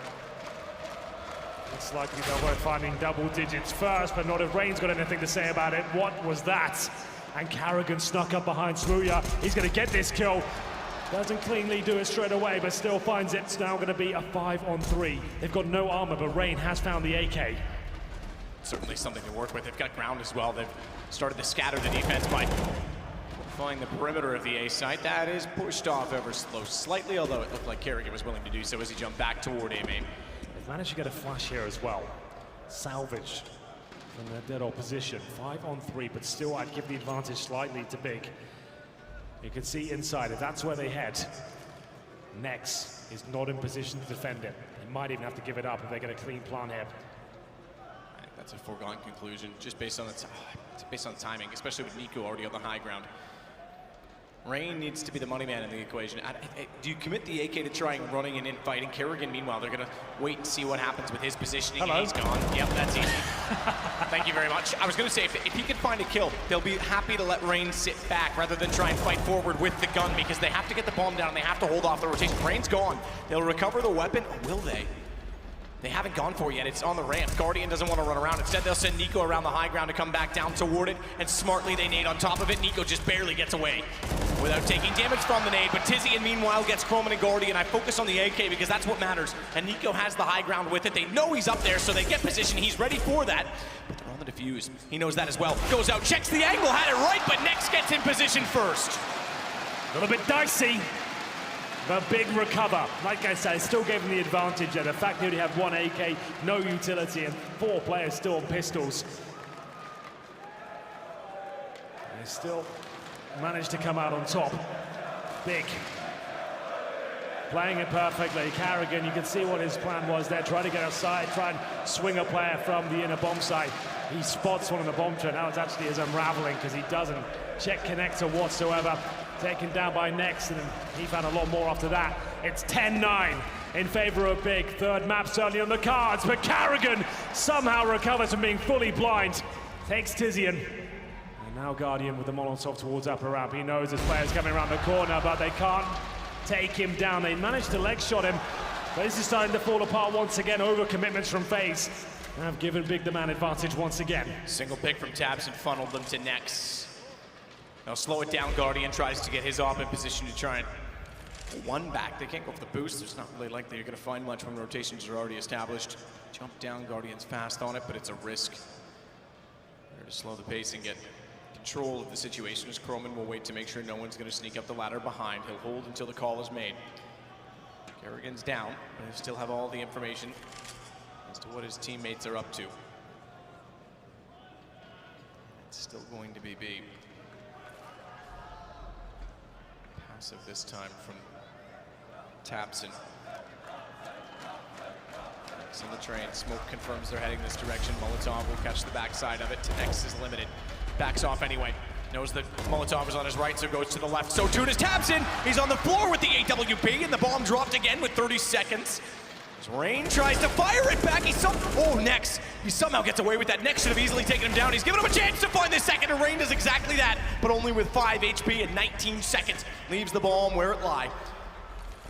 it's likely they'll be finding double digits first, but not if Rain's got anything to say about it. What was that? And Carrigan snuck up behind Smooya. He's going to get this kill. Doesn't cleanly do it straight away, but still finds it. It's now going to be a 5-on-3. They've got no armor, but Rain has found the AK. Certainly something to work with. They've got ground as well. They've started to scatter the defense by find the perimeter of the A site. That is pushed off ever slightly, although it looked like Carrigan was willing to do so as he jumped back toward A main. They've managed to get a flash here as well. Salvaged from their dead opposition. 5-on-3, but still I'd give the advantage slightly to Big. You can see inside, if that's where they head, Nex is not in position to defend it. He might even have to give it up if they get a clean plan here. I think that's a foregone conclusion, just based on the timing, especially with Nico already on the high ground. Rain needs to be the money man in the equation. Do you commit the AK to trying running and in fighting? Carrigan, meanwhile, they're going to wait and see what happens with his positioning. Hello. He's gone. Yep, that's easy. Thank you very much. I was going to say, if he can find a kill, they'll be happy to let Rain sit back rather than try and fight forward with the gun because they have to get the bomb down and they have to hold off the rotation. Rain's gone. They'll recover the weapon. Or will they? They haven't gone for it yet. It's on the ramp. Guardian doesn't want to run around. Instead, they'll send Nico around the high ground to come back down toward it, and smartly they nade on top of it. Nico just barely gets away without taking damage from the nade, but Tizian meanwhile gets Chrome and Guardian. I focus on the AK because that's what matters, and Nico has the high ground with it. They know he's up there, so they get position. He's ready for that, but they're on the defuse. He knows that as well. Goes out, checks the angle, had it right, but Nex gets in position first. A little bit dicey. The big recover. Like I said, still gave him the advantage there. The fact they only have 1 AK, no utility, and 4 players still on pistols. They still managed to come out on top. Big. Playing it perfectly. Carrigan, you can see what his plan was there. Try to get outside, try and swing a player from the inner bomb site. He spots one on the bomb trend. Now it's actually is unraveling because he doesn't check connector whatsoever. Taken down by Nex, and he found a lot more after that. It's 10-9 in favor of Big. Third map certainly on the cards, but Carrigan somehow recovers from being fully blind. Takes Tizian. And now Guardian with the Molotov towards upper ramp. He knows his player's coming around the corner, but they can't take him down. They managed to leg shot him, but this is starting to fall apart once again. Over commitments from FaZe have given Big the man advantage once again. Single pick from Tabs and funneled them to Nex. Now slow it down. Guardian tries to get his op in position to try and one back. They can't go for the boost. There's not really likely you're going to find much when rotations are already established. Jump down. Guardian's fast on it, but it's a risk. There to slow the pace and get control of the situation as Croman will wait to make sure no one's going to sneak up the ladder behind. He'll hold until the call is made. Carrigan's down, but he'll still have all the information as to what his teammates are up to. It's still going to be B. Passive this time from Tapson. Nex on the train. Smoke confirms they're heading this direction. Molotov will catch the backside of it. Nex is limited. Backs off anyway. Knows that Molotov is on his right, so goes to the left. So too does Tabson. He's on the floor with the AWP, and the bomb dropped again with 30 seconds. As Rain tries to fire it back. He somehow gets away with that. Nex should have easily taken him down. He's given him a chance to find the second, and Rain does exactly that, but only with 5 HP and 19 seconds. Leaves the bomb where it lies.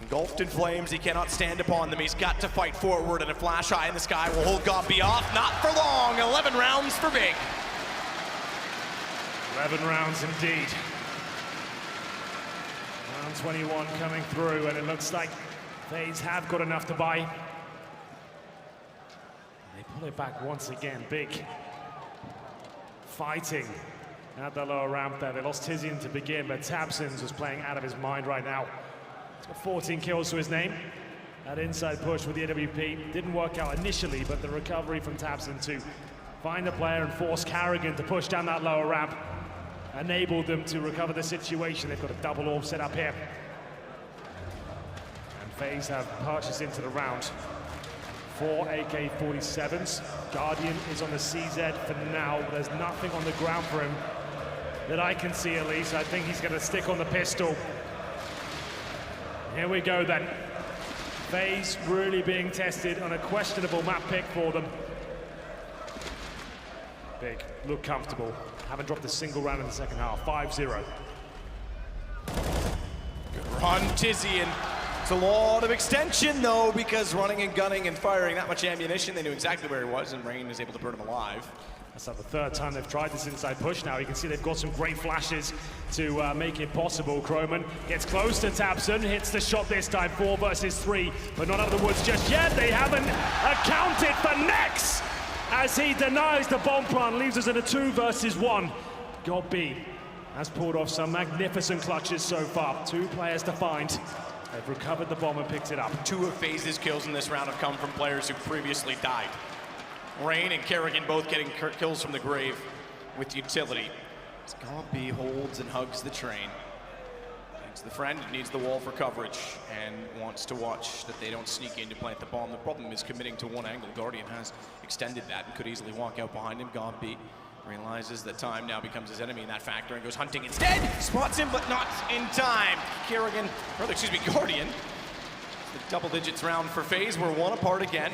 Engulfed in flames, he cannot stand upon them. He's got to fight forward, and a flash eye in the sky will hold Gobby off. Not for long. 11 rounds for Big. 11 rounds indeed. Round 21 coming through, and it looks like FaZe have got enough to buy. They pull it back once again. Big fighting at the lower ramp there. They lost Tizian to begin, but Tabson's was playing out of his mind right now. He's got 14 kills to his name. That inside push with the AWP didn't work out initially, but the recovery from Tabson to find the player and force Carrigan to push down that lower ramp enabled them to recover the situation. They've got a double orb set up here. And FaZe have purchased into the round 4 AK-47s. Guardian is on the CZ for now. There's nothing on the ground for him that I can see, at least. I think he's going to stick on the pistol. Here we go then. FaZe really being tested on a questionable map pick for them. Big, look comfortable. Haven't dropped a single round in the second half. 5-0. Good run, Tizian. It's a lot of extension, though, because running and gunning and firing that much ammunition, they knew exactly where he was, and Rain is able to burn him alive. That's not the third time they've tried this inside push now. You can see they've got some great flashes to make it possible. Croman gets close to Tabson, hits the shot this time, 4 versus 3, but not out of the woods just yet. They haven't accounted for Nex as he denies the bomb plant, leaves us in a 2 versus 1. Gobby has pulled off some magnificent clutches so far. 2 players to find. They've recovered the bomb and picked it up. 2 of FaZe's kills in this round have come from players who previously died. Rain and Kerrigan both getting kills from the grave with utility. As Gobby holds and hugs the train. Needs the friend, needs the wall for coverage, and wants to watch that they don't sneak in to plant the bomb. The problem is committing to one angle. Guardian has extended that and could easily walk out behind him. Gobby realizes that time now becomes his enemy in that factor and goes hunting instead. Spots him, but not in time. Kerrigan, or excuse me, Guardian. The double digits round for FaZe. We're 1 apart again.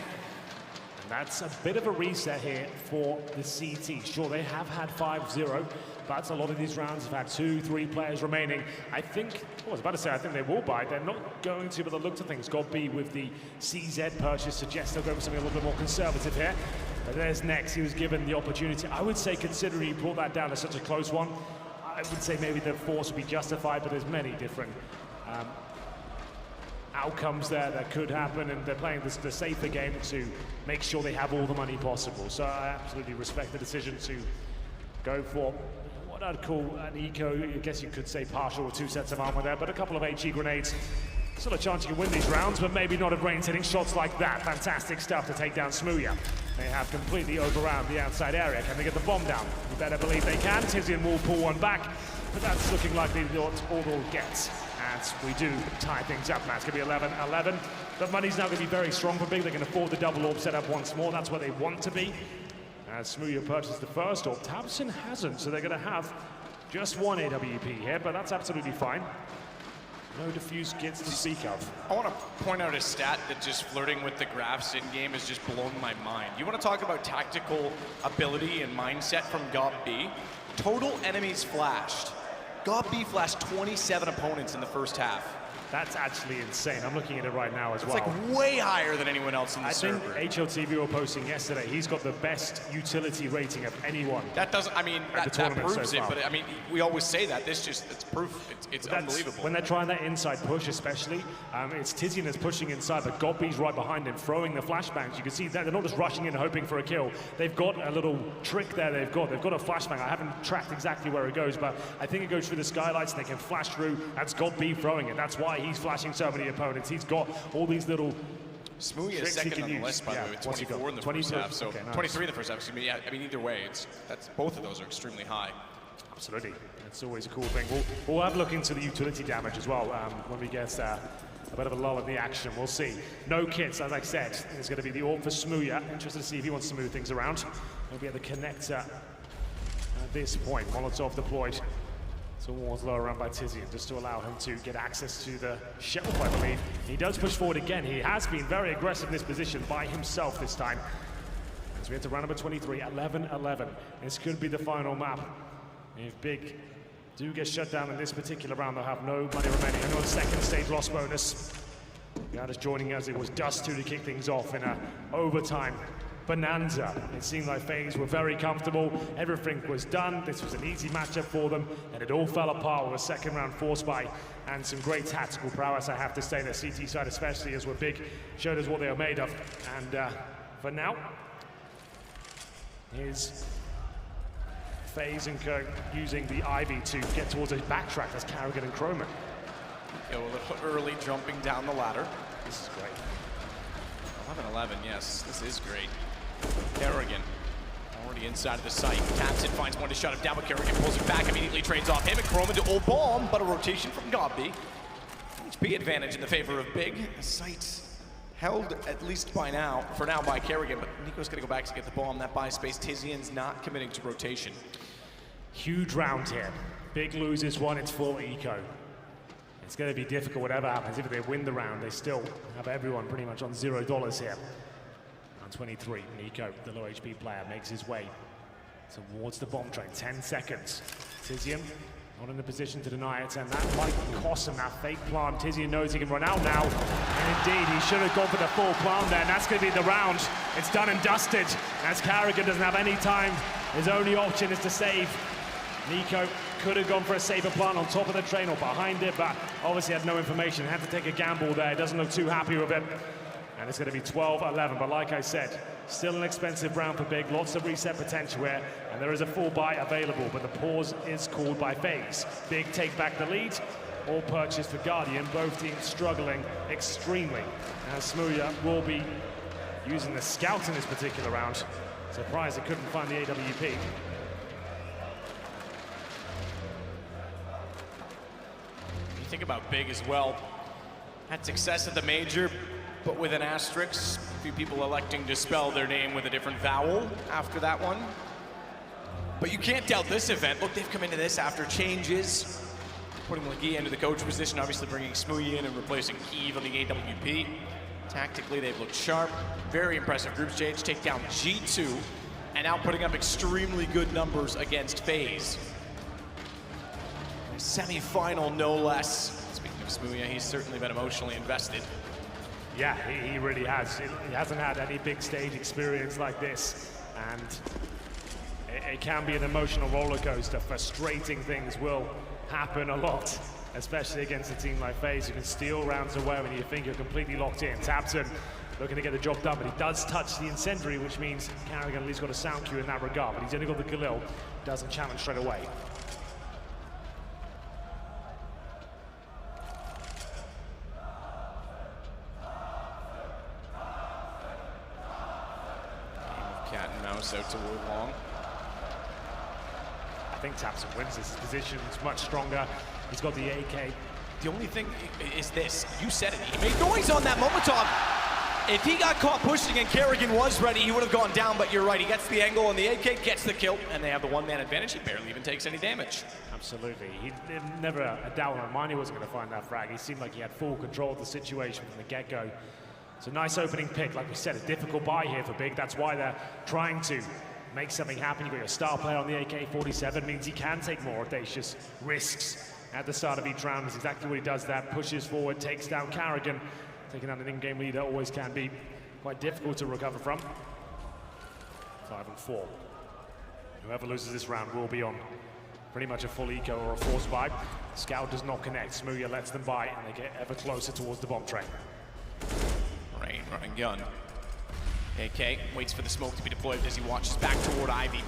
That's a bit of a reset here for the CT. Sure, they have had 5-0, but a lot of these rounds have had 2-3 players remaining. I think, I was about to say, I think they will buy. They're not going to, but the look of things. Gobby with the CZ purchase suggests they'll go for something a little bit more conservative here. But there's Nex. He was given the opportunity. I would say, considering he brought that down to such a close one, I would say maybe the force would be justified, but there's many different outcomes there that could happen, and they're playing the safer game to make sure they have all the money possible. So I absolutely respect the decision to go for what I'd call an eco, I guess you could say partial with 2 sets of armor there, but a couple of HE grenades. Still a chance you can win these rounds, but maybe not if Rain's hitting shots like that. Fantastic stuff to take down Smooya. They have completely overran the outside area. Can they get the bomb down? You better believe they can. Tizian will pull one back, but that's looking likely what all gets. As we do tie things up now. It's going to be 11-11. The money's now going to be very strong for Big. They can afford the double orb setup once more. That's where they want to be. As Smooya purchased the first orb, Tabson hasn't, so they're going to have just 1 AWP here, but that's absolutely fine. No diffuse kits to speak of. I want to point out a stat that just flirting with the graphs in-game has just blown my mind. You want to talk about tactical ability and mindset from Gobby? Total enemies flashed. Gobby flashed 27 opponents in the first half. That's actually insane. I'm looking at it right now as well. It's like way higher than anyone else in the server. I think HLTV were posting yesterday, he's got the best utility rating of anyone. That doesn't, I mean, that proves it, but I mean, we always say that. This just, it's proof. It's unbelievable. When they're trying that inside push, especially, it's Tizian that's pushing inside, but Gobby's right behind him, throwing the flashbangs. You can see that they're not just rushing in hoping for a kill. They've got a little trick there they've got a flashbang. I haven't tracked exactly where it goes, but I think it goes through the skylights and they can flash through. That's Gobby throwing it. That's why he's flashing so many opponents. He's got all these little Smooya is second on the list, by the way, with 24 in the first half. So okay, nice. 23 in the first half. Excuse me. Yeah, I mean, either way, both of those are extremely high. Absolutely. It's always a cool thing. We'll have a look into the utility damage as well when we get a bit of a lull in the action. We'll see. No kits, as I said. It's going to be the orb for Smooya. Interested to see if he wants to move things around. He'll be at the connector at this point. Molotov deployed towards lower round by Tizian, just to allow him to get access to the shelf, I believe. He does push forward again. He has been very aggressive in this position by himself this time. As we enter round number 23, 11-11. This could be the final map. If Big do get shut down in this particular round, they'll have no money remaining. Another second stage loss bonus. Guys joining us, it was Dust2 to kick things off in an overtime bonanza. It seemed like FaZe were very comfortable. Everything was done. This was an easy matchup for them, and it all fell apart with a second round force buy and some great tactical prowess, I have to say. The CT side especially, as were Big, showed us what they were made of. And for now, here's FaZe and Kirk using the Ivy to get towards a backtrack. That's Carrigan and Croman. A little early jumping down the ladder. This is great. 11-11, yes, this is great. Kerrigan already inside of the site. Taps it, finds one to shut him down, but Kerrigan pulls it back, immediately trades off him, and Croman to old bomb, but a rotation from Gobby. HP advantage in the favor of Big. The site held at least for now by Kerrigan, but Nico's gonna go back to get the bomb. That buy space, Tizian's not committing to rotation. Huge round here. Big loses one, it's full eco. It's going to be difficult whatever happens. If they win the round, they still have everyone pretty much on $0 here. Round 23, Nico, the low HP player, makes his way towards the bomb train. 10 seconds. Tizian not in the position to deny it, and that might cost him that fake plant. Tizian knows he can run out now, and indeed, he should have gone for the full plant there, and that's going to be the round. It's done and dusted, as Carrigan doesn't have any time. His only option is to save. Nico could have gone for a safer plant on top of the train or behind it, but obviously had no information, had to take a gamble there. Doesn't look too happy with it. And it's going to be 12-11, but like I said, still an expensive round for Big, lots of reset potential here, and there is a full buy available, but the pause is called by FaZe. Big take back the lead, all purchase for Guardian, both teams struggling extremely. As Smooya will be using the scout in this particular round. Surprised they couldn't find the AWP. Think about Big as well. Had success at the major, but with an asterisk. A few people electing to spell their name with a different vowel after that one. But you can't doubt this event. Look, they've come into this after changes. Putting Legui into the coach position, obviously bringing Smooya in and replacing Keeve on the AWP. Tactically, they've looked sharp. Very impressive group stage. Take down G2, and now putting up extremely good numbers against FaZe. Semi-final, no less. Speaking of Smooya, he's certainly been emotionally invested. Yeah, he really has. He hasn't had any big stage experience like this, and it can be an emotional roller coaster. Frustrating things will happen a lot, especially against a team like FaZe, who can steal rounds away when you think you're completely locked in. Tapton looking to get the job done, but he does touch the incendiary, which means Carrigan at least got a sound cue in that regard, but he's only got the Khalil, doesn't challenge straight away. Cat and mouse out toward long. I think Tapson wins this. His position's much stronger. He's got the AK. The only thing is this. You said it. He made noise on that Molotov. If he got caught pushing and Kerrigan was ready, he would have gone down, but you're right. He gets the angle on the AK, gets the kill, and they have the one-man advantage. He barely even takes any damage. Absolutely. He never a doubt in my mind he wasn't going to find that frag. He seemed like he had full control of the situation from the get-go. It's a nice opening pick. Like we said, a difficult buy here for Big. That's why they're trying to make something happen. You've got your star player on the AK-47, means he can take more audacious risks at the start of each round. That's exactly what he does. That pushes forward, takes down Carrigan. Taking out an in-game leader always can be quite difficult to recover from. 5-4. Whoever loses this round will be on pretty much a full eco or a force buy. Scout does not connect. Smooya lets them buy, and they get ever closer towards the bomb train. Rain running gun. AK waits for the smoke to be deployed as he watches back toward Ivy.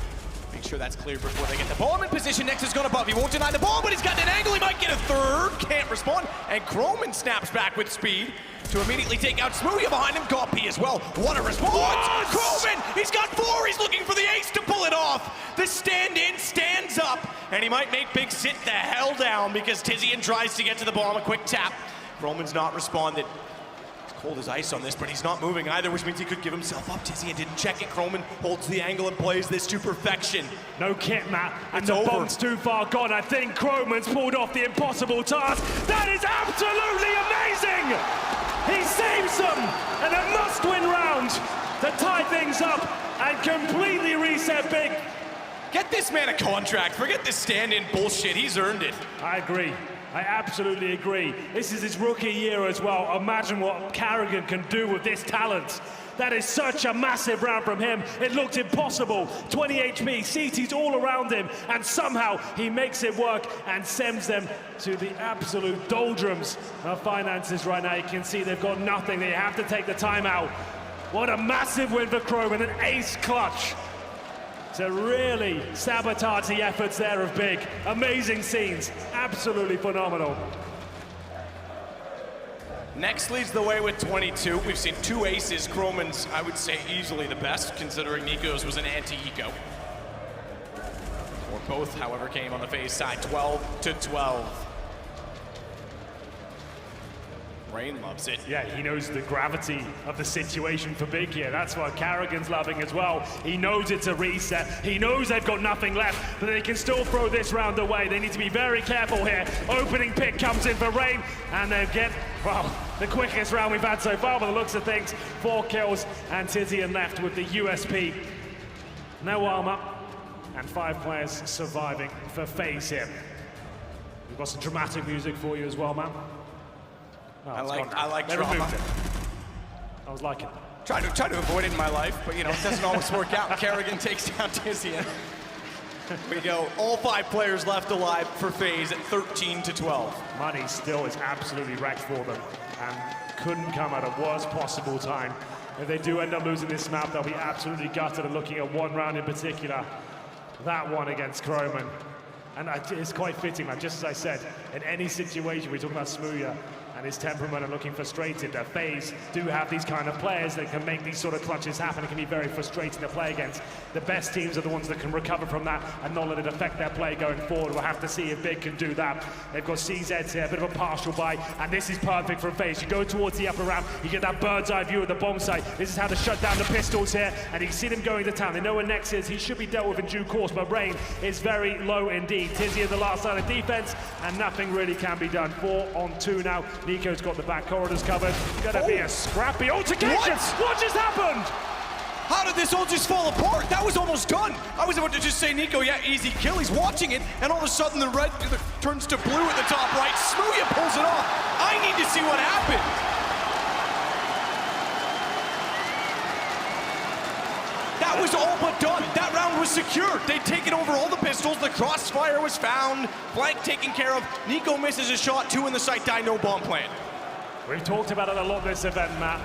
Make sure that's clear before they get the bomb in position. Next is going above. He won't deny the bomb, but he's got an angle. He might get a third. Can't respond. And Croman snaps back with speed to immediately take out Smooya behind him. Goppy as well. What a response! What? Croman! He's got 4. He's looking for the ace to pull it off. The stand-in stands up, and he might make Big sit the hell down because Tizian tries to get to the bomb. A quick tap. Croman's not responded. Cold as ice on this, but he's not moving either, which means he could give himself up. Tizian didn't check it. Croman holds the angle and plays this to perfection. No kit, Matt, and It's the over. bomb's too far gone. I think Croman's pulled off the impossible task. That is absolutely amazing! He saves them, and a must-win round to tie things up and completely reset Big. Get this man a contract. Forget this stand-in bullshit. He's earned it. I agree. I absolutely agree. This is his rookie year as well. Imagine what Carrigan can do with this talent. That is such a massive round from him. It looked impossible. 20 HP, CTs all around him, and somehow he makes it work and sends them to the absolute doldrums of finances right now. You can see they've got nothing. They have to take the time out. What a massive win for Croman, an ace clutch to really sabotage the efforts there of Big. Amazing scenes, absolutely phenomenal. Next leads the way with 22. We've seen 2 aces. Croman's, I would say, easily the best, considering Nico's was an anti-eco. Or both, however, came on the FaZe side, 12-12. Rain loves it. Yeah, he knows the gravity of the situation for Big here. That's what Carrigan's loving as well. He knows it's a reset. He knows they've got nothing left, but they can still throw this round away. They need to be very careful here. Opening pick comes in for Rain, and they get, well, the quickest round we've had so far by the looks of things. 4 kills, and Tizian left with the USP. No armor, and 5 players surviving for FaZe here. We've got some dramatic music for you as well, man. Oh, I like they drama. removed it. I was liking it. Try to avoid it in my life, but you know, it doesn't always work out. Carrigan takes down Tizian. We go, all 5 players left alive for FaZe at 13-12. Money still is absolutely wrecked for them and couldn't come at a worst possible time. If they do end up losing this map, they'll be absolutely gutted. And looking at one round in particular, that one against Croman. And it's quite fitting, man. Just as I said, in any situation, we're talking about Smooya and his temperament and looking frustrated. FaZe do have these kind of players that can make these sort of clutches happen. It can be very frustrating to play against. The best teams are the ones that can recover from that and not let it affect their play going forward. We'll have to see if Big can do that. They've got CZs here, a bit of a partial buy, and this is perfect for FaZe. You go towards the upper ramp, you get that bird's eye view of the bomb site. This is how to shut down the pistols here, and you can see them going to town. They know where Nex is. He should be dealt with in due course, but Rain is very low indeed. Tizian the last line of defense, and nothing really can be done. 4-on-2 now. Nico's got the back corridors covered. Gonna be a scrappy altercation. What just happened? How did this all just fall apart? That was almost done. I was about to just say, Nico, yeah, easy kill. He's watching it, and all of a sudden the red turns to blue at the top right. Smooya pulls it off. I need to see what happened. That was all but done. That round was secured. They'd taken over all the pistols. The crossfire was found. Flank taken care of. Nico misses a shot. 2 in the site die. No bomb plan. We've talked about it a lot this event, Matt.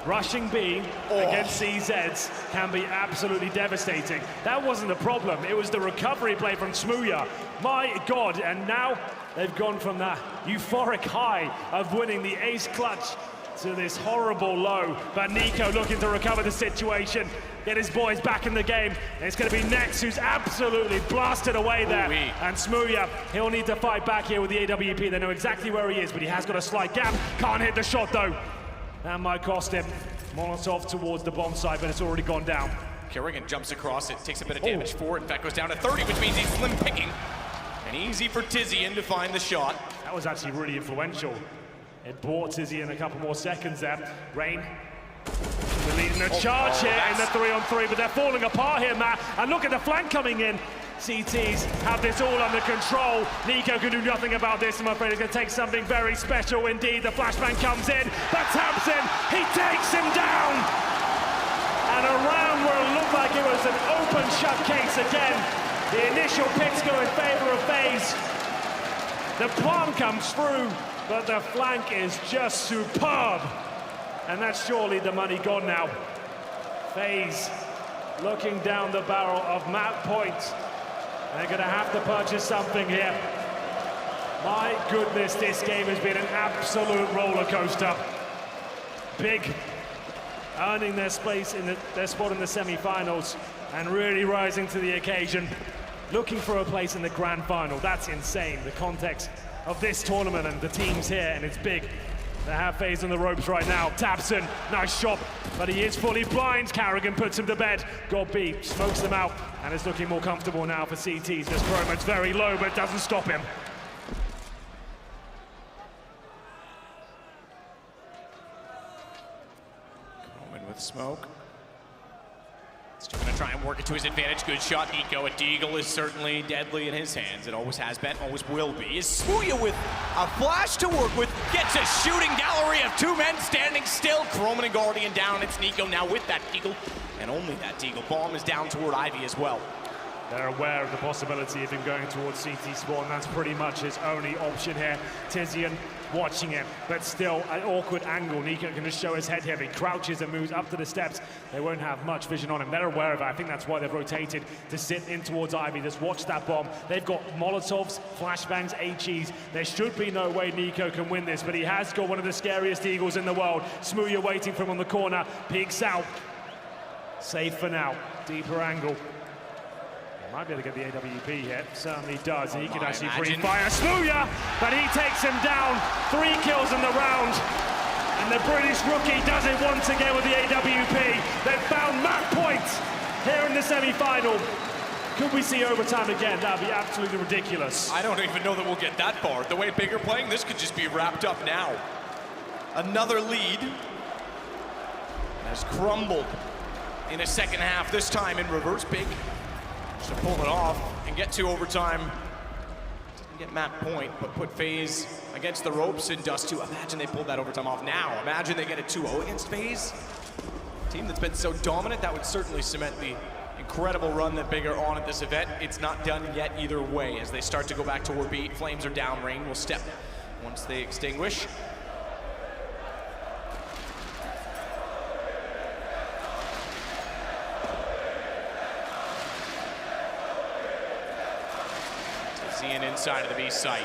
Rushing B against CZs can be absolutely devastating. That wasn't the problem. It was the recovery play from Smooya. My God, and now they've gone from that euphoric high of winning the ace clutch to this horrible low. But Nico looking to recover the situation, get his boys back in the game. And it's going to be Nex who's absolutely blasted away there. And Smooya, he'll need to fight back here with the AWP. They know exactly where he is, but he has got a slight gap. Can't hit the shot though. That might cost him. Molotov towards the bomb site, but it's already gone down. Carrigan jumps across it, takes a bit of damage for it. In fact, goes down to 30, which means he's slim picking. And easy for Tizian to find the shot. That was actually really influential. It bought Tizian a couple more seconds there. Rain, they're leading a charge here in the 3-on-3, but they're falling apart here, Matt. And look at the flank coming in. CTs have this all under control. Nico can do nothing about this. I'm afraid it's going to take something very special indeed. The flashbang comes in, but Thompson, he takes him down. And a round where it looked like it was an open shut case again. The initial picks go in favor of FaZe. The palm comes through, but the flank is just superb. And that's surely the money gone now. FaZe looking down the barrel of map point. They're going to have to purchase something here. My goodness, this game has been an absolute roller coaster. Big earning their space in their spot in the semi-finals and really rising to the occasion. Looking for a place in the grand final. That's insane. The context of this tournament and the teams here, and it's Big They have FaZe on the ropes right now. Tabson, nice shot, but he is fully blind. Carrigan puts him to bed. God B smokes them out, and it's looking more comfortable now for CTs. This Croman's very low, but doesn't stop him. Croman with smoke. Still gonna try and work it to his advantage. Good shot, Nico. A deagle is certainly deadly in his hands. It always has been, always will be. Is Smooya with a flash to work with. Gets a shooting gallery of two men standing still. Croman and Guardian down. It's Nico now with that deagle. And only that deagle. Bomb is down toward Ivy as well. They're aware of the possibility of him going towards CT spawn. That's pretty much his only option here. Tizian watching him, but still an awkward angle. Nico can just show his head here. He crouches and moves up to the steps. They won't have much vision on him. They're aware of it. I think that's why they've rotated to sit in towards Ivy. Just watch that bomb. They've got Molotovs, flashbangs, HEs. There should be no way Nico can win this, but he has got one of the scariest eagles in the world. Smooya waiting for him on the corner. Peeks out. Safe for now. Deeper angle. Might be able to get the AWP here. Certainly does. He can actually breathe fire. Smooya, but he takes him down. 3 kills in the round. And the British rookie does it once again with the AWP. They've found map points here in the semi-final. Could we see overtime again? That'd be absolutely ridiculous. I don't even know that we'll get that far. The way Big are playing, this could just be wrapped up now. Another lead has crumbled in a second half, this time in reverse. Big to pull it off and get to overtime. Didn't get map point, but put FaZe against the ropes in Dust 2. Imagine they pulled that overtime off now. Imagine they get a 2-0 against FaZe. A team that's been so dominant, that would certainly cement the incredible run that Big are on at this event. It's not done yet either way as they start to go back toward B. Flames are down, Rain will step once they extinguish. Seeing inside of the B site.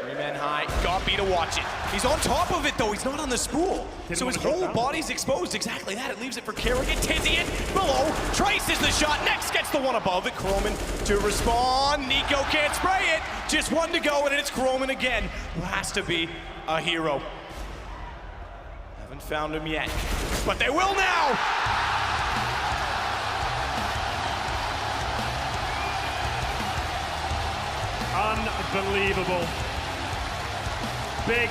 3 men high, got B to watch it. He's on top of it though, he's not on the spool. So his whole body's exposed, exactly that. It leaves it for Carrigan. Tizian below, traces the shot, next gets the one above it. Croman to respond, Nico can't spray it. Just 1 to go and it's Croman again, who has to be a hero. Haven't found him yet, but they will now. Unbelievable. Big.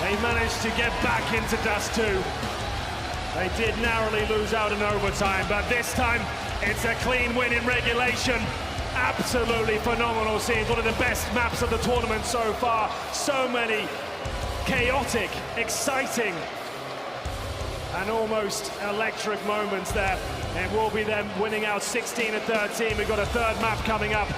They managed to get back into Dust 2. They did narrowly lose out in overtime, but this time it's a clean win in regulation. Absolutely phenomenal scenes. One of the best maps of the tournament so far. So many chaotic, exciting, and almost electric moments there. It will be them winning out 16-13. We've got a third map coming up.